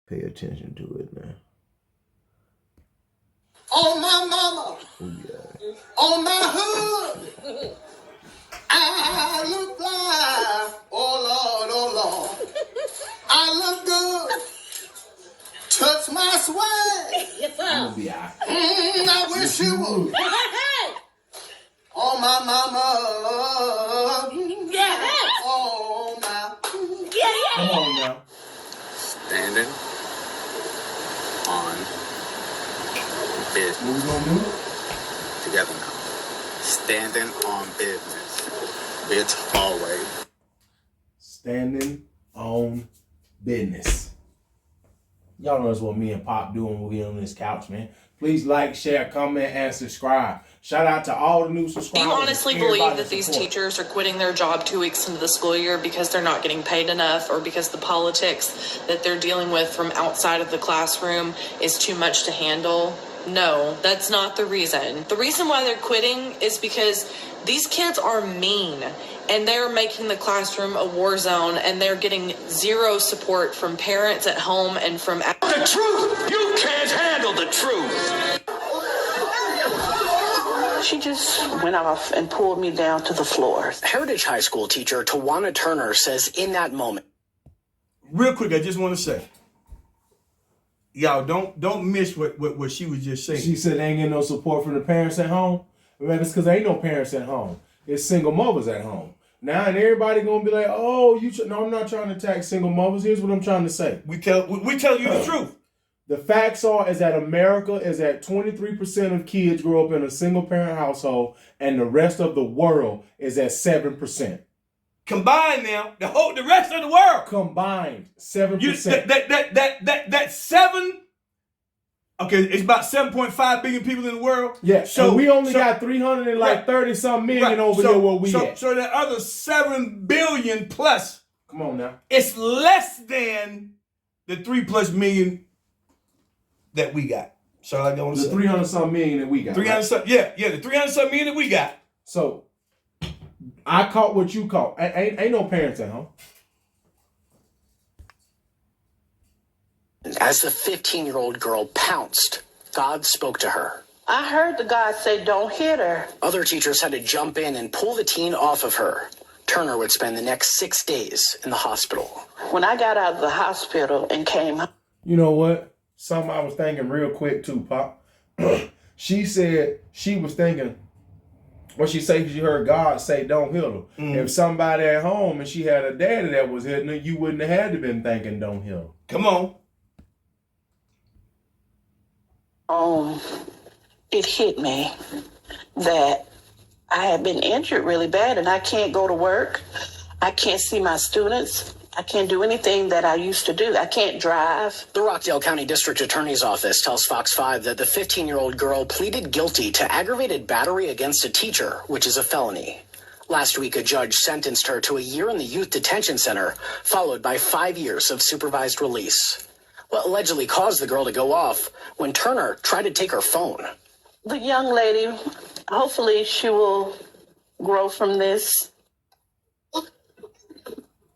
Pay attention to it now. On my mama. Oh, yeah. On my hood. I look fly. Oh, Lord, oh, Lord. I look good. Touch my swag. Yes, sir. I'm gonna be out. I wish you would. On my mama. Yeah. On my. Come on now. Standing on business. What we gonna do? Together now. Standing on business. Bitch, always. Standing on business. Y'all know that's what me and Pop do when we on this couch, man. Please like, share, comment, and subscribe. Shout out to all the new subscribers. Do you honestly believe that these teachers are quitting their job 2 weeks into the school year because they're not getting paid enough, or because the politics that they're dealing with from outside of the classroom is too much to handle? No, that's not the reason. The reason why they're quitting is because these kids are mean, and they're making the classroom a war zone, and they're getting zero support from parents at home and from... The truth! You can't handle the truth! She just went off and pulled me down to the floor. Heritage High School teacher Tawana Turner says in that moment. Real quick, I just want to say, y'all don't miss what she was just saying. She said they ain't getting no support from the parents at home. Man, it's because ain't no parents at home. It's single mothers at home. Now, and everybody gonna be like, "Oh, no, I'm not trying to attack single mothers." Here's what I'm trying to say. We tell you the truth. The facts is that America is at 23% of kids grow up in a single parent household, and the rest of the world is at 7%. Combined now, the rest of the world combined 7%. That 7. Okay, it's about 7.5 billion people in the world. Yeah, so we only got 330 some million over there where we at. So that other 7 billion plus. Come on now. It's less than the 3+ million that we got. So I don't the 300 some million that we got. 300 some, yeah, the 300 some million that we got. So I caught what you caught. Ain't no parents at home. As the 15-year-old girl pounced, God spoke to her. I heard the God say, "Don't hit her." Other teachers had to jump in and pull the teen off of her. Turner would spend the next 6 days in the hospital. When I got out of the hospital and came home. You know what? Something I was thinking real quick too, Pop. She said she was thinking, what she said, because you heard God say, "Don't hit her." If somebody at home and she had a daddy that was hitting her, you wouldn't have had to been thinking, "Don't hit her." Come on. It hit me that I had been injured really bad, and I can't go to work. I can't see my students. I can't do anything that I used to do. I can't drive. The Rockdale County District Attorney's Office tells Fox 5 that the 15-year-old girl pleaded guilty to aggravated battery against a teacher, which is a felony. Last week, a judge sentenced her to a year in the youth detention center, followed by 5 years of supervised release. What allegedly caused the girl to go off when Turner tried to take her phone. The young lady, hopefully she will grow from this.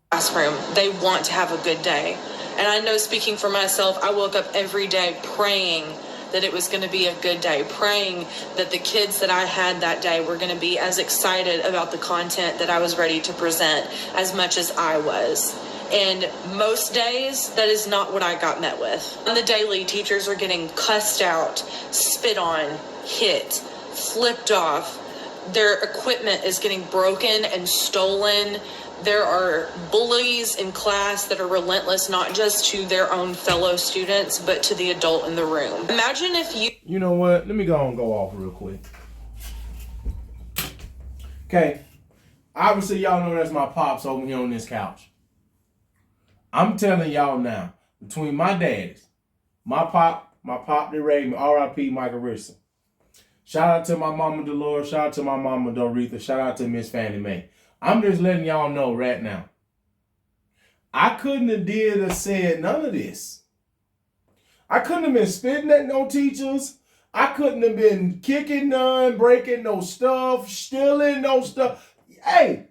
Classroom. They want to have a good day. And I know, speaking for myself, I woke up every day praying that it was going to be a good day, praying that the kids that I had that day were going to be as excited about the content that I was ready to present as much as I was. And most days, that is not what I got met with. On the daily, teachers are getting cussed out, spit on, hit, flipped off. Their equipment is getting broken and stolen. There are bullies in class that are relentless, not just to their own fellow students, but to the adult in the room. Imagine if you... You know what? Let me go off real quick. Okay. Obviously, y'all know that's my pops over here on this couch. I'm telling y'all now, between my daddies, my pop that raised me, R.I.P. Michael Richardson. Shout out to my mama Dolores. Shout out to my mama Doretha. Shout out to Miss Fannie Mae. I'm just letting y'all know right now. I couldn't have did or said none of this. I couldn't have been spitting at no teachers. I couldn't have been kicking none, breaking no stuff, stealing no stuff. Hey,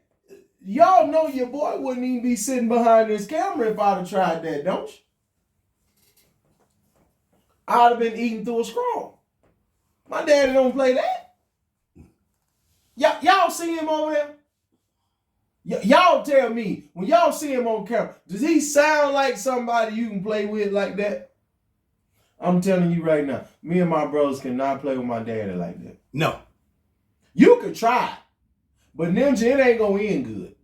y'all know your boy wouldn't even be sitting behind this camera if I'd have tried that, don't you? I'd have been eating through a straw. My daddy don't play that. Y'all see him over there? Y'all tell me, when y'all see him on camera, does he sound like somebody you can play with like that? I'm telling you right now, me and my brothers cannot play with my daddy like that. No. You could try, but Ninja, it ain't gonna end good.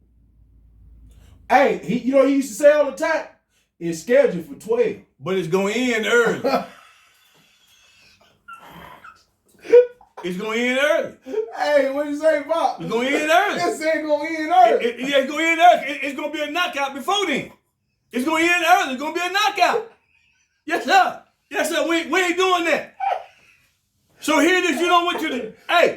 Hey, he used to say all the time, it's scheduled for 12. But it's going to end early. It's going to end early. Hey, what you say, Pop? It's going to end early. This ain't gonna end early. It's going to end early. It's going to be a knockout before then. It's going to end early. It's going to be a knockout. Yes, sir. Yes, sir. We ain't doing that. So here it is. You don't went to the... Hey,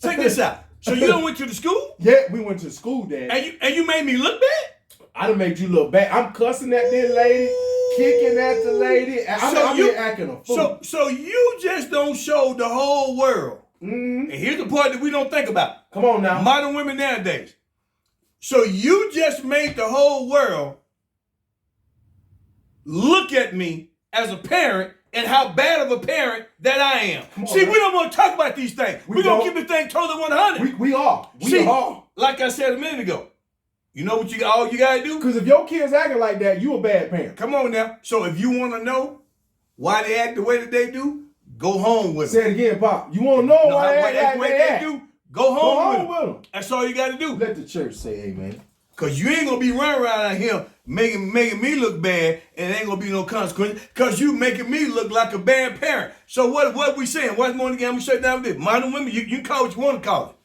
check this out. So you don't went to the school? Yeah, we went to school, Dad. And you made me look bad? I done made you look bad. I'm cussing at this lady, kicking at the lady. I'm here acting a fool. So you just don't show the whole world. Mm-hmm. And here's the part that we don't think about. Come on now. Modern women nowadays. So you just made the whole world look at me as a parent and how bad of a parent that I am. See, we don't want to talk about these things. We're going to keep the thing totally 100. We are. We are. Like I said a minute ago, you know what all you got to do? Because if your kids acting like that, you a bad parent. Come on now. So if you want to know why they act the way that they do, go home with them. Say it again, Pop. You want to know why they act like they do? Go home with them. them. That's all you got to do. Let the church say amen. Because you ain't going to be running around out here making me look bad and ain't going to be no consequence because you making me look like a bad parent. So what we saying? What's more again? I'm going to shut down this. Modern women, you can call it what you want to call it.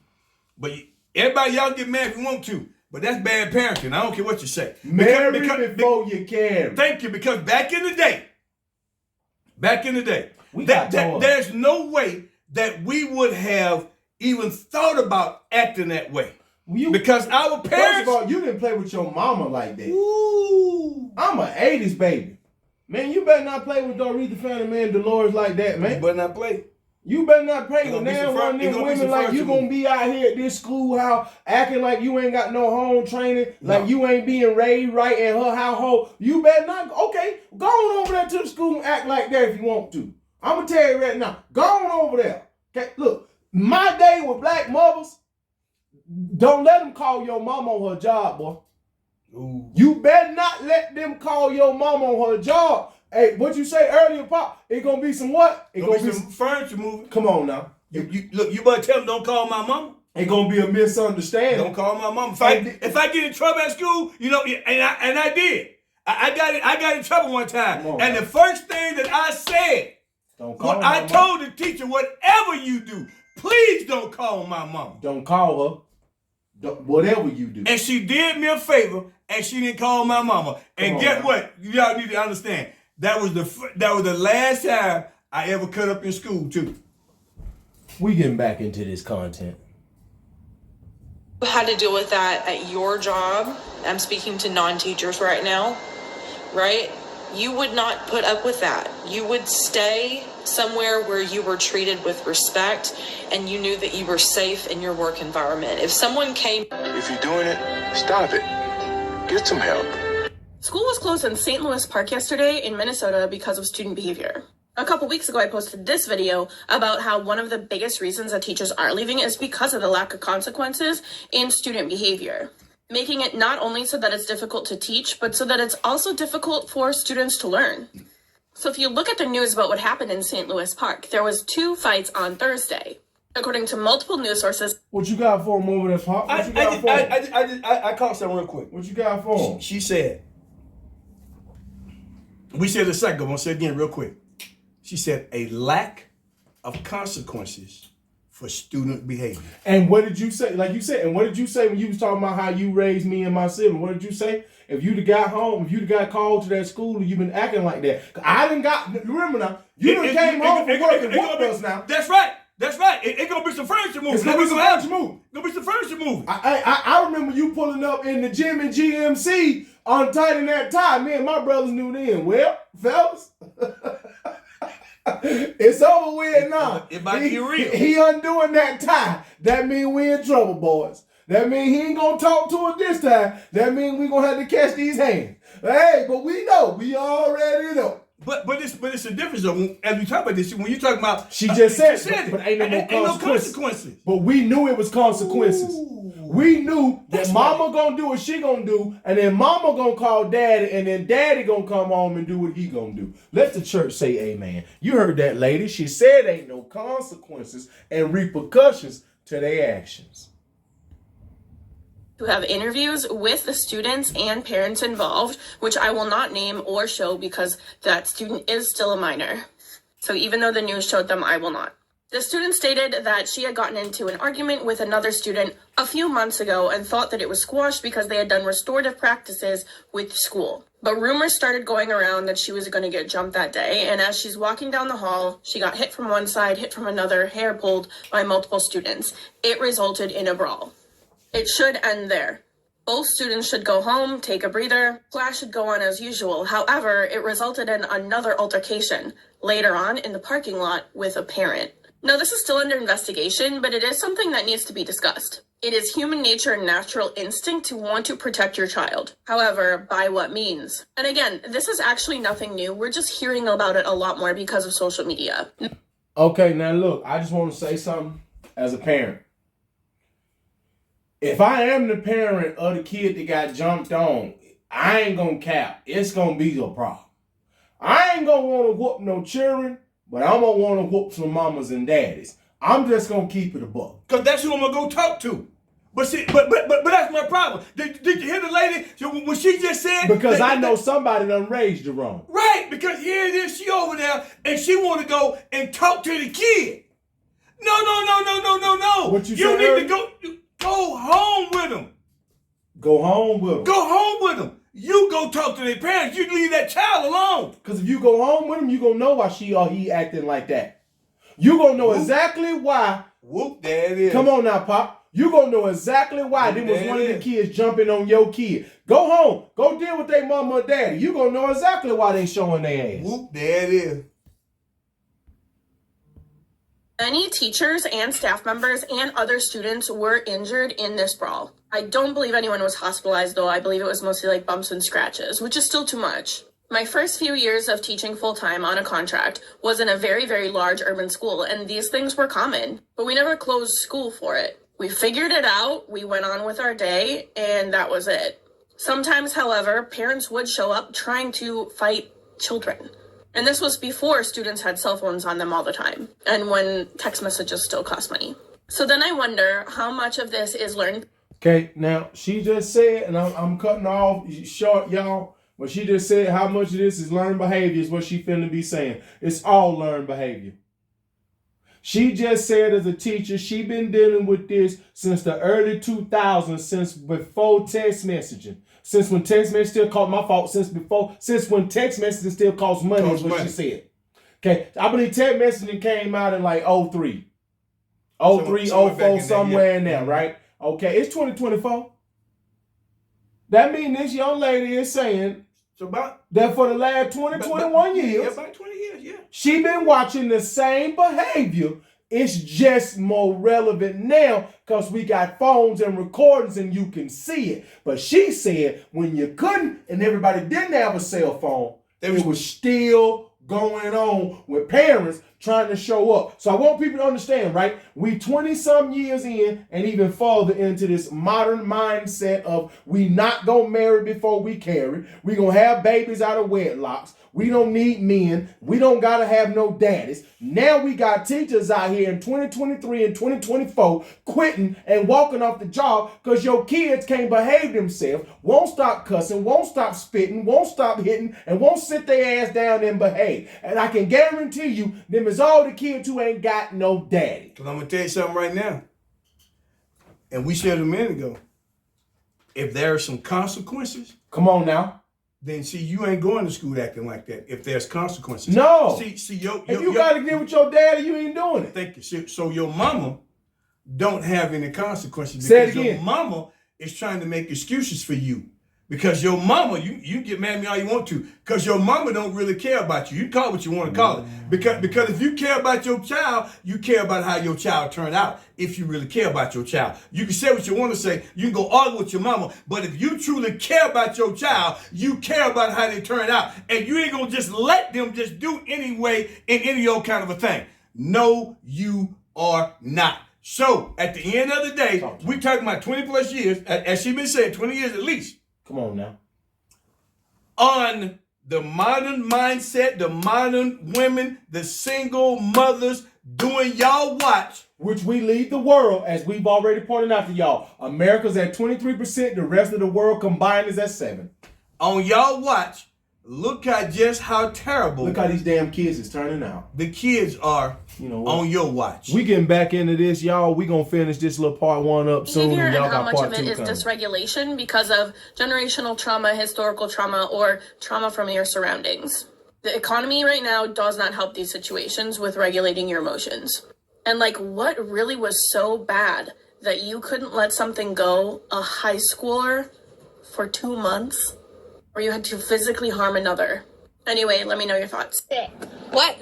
But everybody, y'all get mad if you want to. But that's bad parenting. I don't care what you say. Marry before you can. Thank you. Because back in the day, there's no way that we would have even thought about acting that way. Because our parents... First of all, you didn't play with your mama like that. Ooh. I'm an 80s baby. Man, you better not play with Doretha Fanning Man Dolores like that, man. You better not play. You better not play with now one of them women like you gonna be out here at this schoolhouse acting like you ain't got no home training, like you ain't being raised right in her household. You better not. Okay, go on over there to the school and act like that if you want to. I'm gonna tell you right now. Go on over there. Okay, look, my day with black mothers, don't let them call your mom on her job, boy. Ooh. You better not let them call your mom on her job. Hey, what you say earlier, Pop? It gonna be some what? It gonna be some furniture moving. Come on now. Look, you better tell them don't call my mama. It gonna be a misunderstanding. Don't call my mama. If I get in trouble at school, you know, and I did. I got in trouble one time. And the first thing that I said, I told the teacher, whatever you do, please don't call my mama. Don't call her. Whatever you do. And she did me a favor, and she didn't call my mama. And guess what? Y'all need to understand. That was the last time I ever cut up in school too. We getting back into this content. You had to deal with that at your job. I'm speaking to non-teachers right now, right? You would not put up with that. You would stay somewhere where you were treated with respect and you knew that you were safe in your work environment. If someone came... If you're doing it, stop it. Get some help. School was closed in St. Louis Park yesterday in Minnesota because of student behavior. A couple weeks ago, I posted this video about how one of the biggest reasons that teachers are leaving is because of the lack of consequences in student behavior, making it not only so that it's difficult to teach, but so that it's also difficult for students to learn. So if you look at the news about what happened in St. Louis Park, there was 2 fights on Thursday. According to multiple news sources. What you got for him over there, Pop? What you got for him? I caught something real quick. What you got for him? She said, we said it a second ago, I'm going to say it again real quick. She said a lack of consequences for student behavior. And what did you say? Like you said, and what did you say when you was talking about how you raised me and my sibling? What did you say? If you'd have got home, if you'd have got called to that school, you've been acting like that. I didn't remember now, you done came home from work and whooped us now. That's right. That's right. It's going to be some furniture moving. It's going to be some furniture moving. Going to be some furniture moving. I remember you pulling up in the gym and GMC untightening that tie. Me and my brothers knew then. Well, fellas, it's over with now. It might be real. He undoing that tie. That means we in trouble, boys. That means he ain't going to talk to us this time. That means we going to have to catch these hands. Hey, but we know. We already know. But it's a difference though. As we talk about this, when you talking about She just said it, but ain't no more ain't no consequences. consequences. But we knew it was consequences. We knew that That's mama gonna do what she gonna do, and then mama gonna call daddy, and then daddy gonna come home and do what he gonna do. Let the church say amen. You heard that lady. She said ain't no consequences and repercussions to their actions. To have interviews with the students and parents involved, which I will not name or show because that student is still a minor. So even though the news showed them, I will not. The student stated that she had gotten into an argument with another student a few months ago and thought that it was squashed because they had done restorative practices with school. But rumors started going around that she was going to get jumped that day, and as she's walking down the hall, she got hit from one side, hit from another, hair pulled by multiple students. It resulted in a brawl. It should end there. Both students should go home, take a breather, class should go on as usual. However, it resulted in another altercation later on in the parking lot with a parent. Now, this is still under investigation, but it is something that needs to be discussed. It is human nature and natural instinct to want to protect your child. However, by what means? And again, this is actually nothing new. We're just hearing about it a lot more because of social media. Okay, now look, I just want to say something as a parent. If I am the parent of the kid that got jumped on, I ain't gonna cap. It's gonna be a problem. I ain't gonna want to whoop no children, but I'm gonna want to whoop some mamas and daddies. I'm just gonna keep it a buck. Cause that's who I'm gonna go talk to. But see, but that's my problem. Did you hear the lady when she just said? Because I know somebody done raised you wrong. Right, because here it is, she over there and she want to go and talk to the kid. No. What you You said need earlier? to go home with them. Go home with them. Go home with them. You go talk to their parents. You leave that child alone. Because if you go home with him, you gonna know why she or he acting like that. You gonna know exactly why. Whoop, there it is. Come on now, Pop. You gonna know exactly why there was one of the kids jumping on your kid. Go home. Go deal with their mama or daddy. You gonna know exactly why they showing their ass. Whoop, there it is. Many teachers and staff members and other students were injured in this brawl. I don't believe anyone was hospitalized, though. I believe it was mostly like bumps and scratches, which is still too much. My first few years of teaching full-time on a contract was in a very, very large urban school, and these things were common, but we never closed school for it. We figured it out, we went on with our day, and that was it. Sometimes, however, parents would show up trying to fight children. And this was before students had cell phones on them all the time, and when text messages still cost money. So then I wonder how much of this is learned. Okay, now she just said, and I'm cutting off short, y'all, but she just said how much of this is learned behavior is what she finna be saying. It's all learned behavior. She just said as a teacher, she been dealing with this since the early 2000s, since before text messaging. Since when text messaging still cost, my fault, since when text messaging still cost money is what she said. Okay, I believe text messaging came out in like 03. 03, 04, somewhere in there, right? Okay, it's 2024. That means this young lady is saying So about that for the last 21 years, yeah, about 20 years, yeah. she been watching the same behavior. It's just more relevant now because we got phones and recordings and you can see it. But she said when you couldn't and everybody didn't have a cell phone, it was still going on with parents trying to show up. So I want people to understand, right? We 20-some years in and even further into this modern mindset of we not gonna marry before we carry. We gonna have babies out of wedlocks. We don't need men. We don't gotta have no daddies. Now we got teachers out here in 2023 and 2024 quitting and walking off the job because your kids can't behave themselves, won't stop cussing, won't stop spitting, won't stop hitting, and won't sit their ass down and behave. And I can guarantee you, them is all the kids who ain't got no daddy. Because I'm going to tell you something right now. And we said a minute ago, if there are some consequences. Come on now. Then see, you ain't going to school acting like that if there's consequences. No. See, if you got to get with your daddy, you ain't doing it. Thank you. So your mama don't have any consequences Say it because again. your mama is trying to make excuses for you Because your mama, you get mad at me all you want to, because your mama don't really care about you. You call it what you want to call it. Because if you care about your child, you care about how your child turned out. If you really care about your child, you can say what you want to say. You can go argue with your mama. But if you truly care about your child, you care about how they turn out. And you ain't going to just let them just do anyway in any old kind of a thing. No, you are not. So at the end of the day, we talking about 20 plus years, as she been saying, 20 years at least. Come on now. On the modern mindset, the modern women, the single mothers doing y'all watch. Which we lead the world, as we've already pointed out to y'all. America's at 23%. The rest of the world combined is at 7%. On y'all watch, look at just how terrible. Look how these damn kids is turning out. The kids are on your watch. We getting back into this, y'all. We gonna finish this little part 1 up soon. Behavior And y'all and how got much part of it 2 is coming. dysregulation because of generational trauma, historical trauma, or trauma from your surroundings. The economy right now does not help these situations with regulating your emotions. And like, what really was so bad that you couldn't let something go, a high schooler, for 2 months? Or you had to physically harm another? Anyway, let me know your thoughts. What?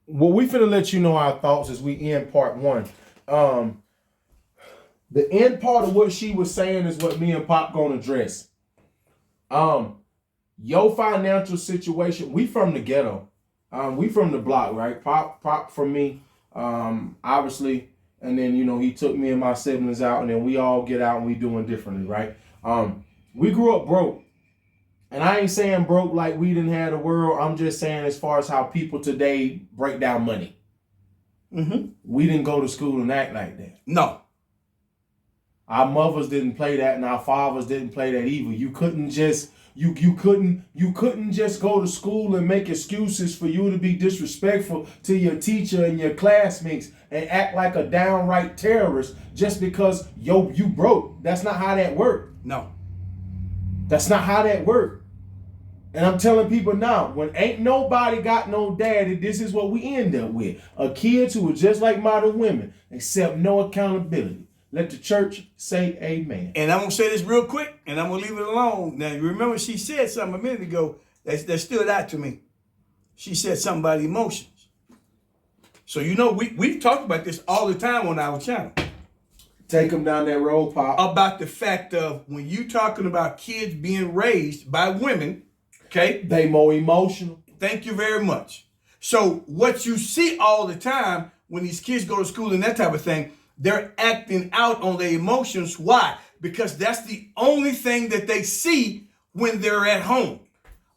Well, we finna let you know our thoughts as we end part 1. The end part of what she was saying is what me and Pop gonna address. Your financial situation, we from the ghetto. We from the block, right? Pop from me, obviously. And then, he took me and my siblings out, and then we all get out and we doing differently, right? We grew up broke. And I ain't saying broke like we didn't have the world. I'm just saying as far as how people today break down money. Mm-hmm. We didn't go to school and act like that. No. Our mothers didn't play that, and our fathers didn't play that either. You couldn't just you couldn't just go to school and make excuses for you to be disrespectful to your teacher and your classmates and act like a downright terrorist just because you broke. That's not how that worked. No. That's not how that worked. And I'm telling people now, when ain't nobody got no daddy, this is what we end up with. A kids who are just like modern women, accept no accountability. Let the church say amen. And I'm going to say this real quick, and I'm going to leave it alone. Now, remember she said something a minute ago that stood out to me. She said something about emotions. So, we've talked about this all the time on our channel. Take them down that road, Pop. About the fact of when you talking about kids being raised by women, okay? They more emotional. Thank you very much. So what you see all the time when these kids go to school and that type of thing, they're acting out on their emotions. Why? Because that's the only thing that they see when they're at home.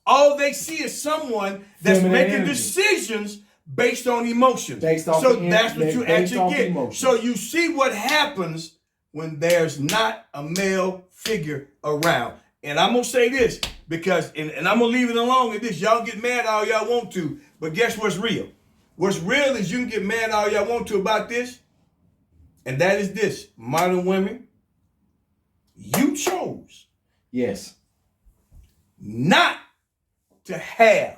All they see is someone that's Feminine making energy. Decisions based on emotions. Based off so the that's what you based off actually get. emotions. So you see what happens when there's not a male figure around. And I'm going to say this because, and I'm going to leave it alone at this. Y'all get mad all y'all want to, but guess what's real? What's real is you can get mad all y'all want to about this. And that is this. Modern women, you chose. Yes. Not to have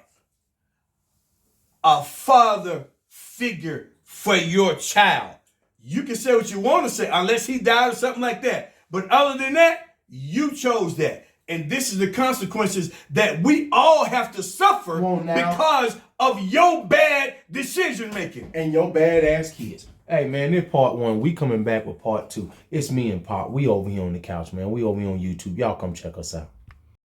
a father figure for your child. You can say what you want to say unless he died or something like that. But other than that, you chose that. And this is the consequences that we all have to suffer because of your bad decision making. And your badass kids. Hey, man, this part 1. We coming back with part 2. It's me and Pop. We over here on the couch, man. We over here on YouTube. Y'all come check us out.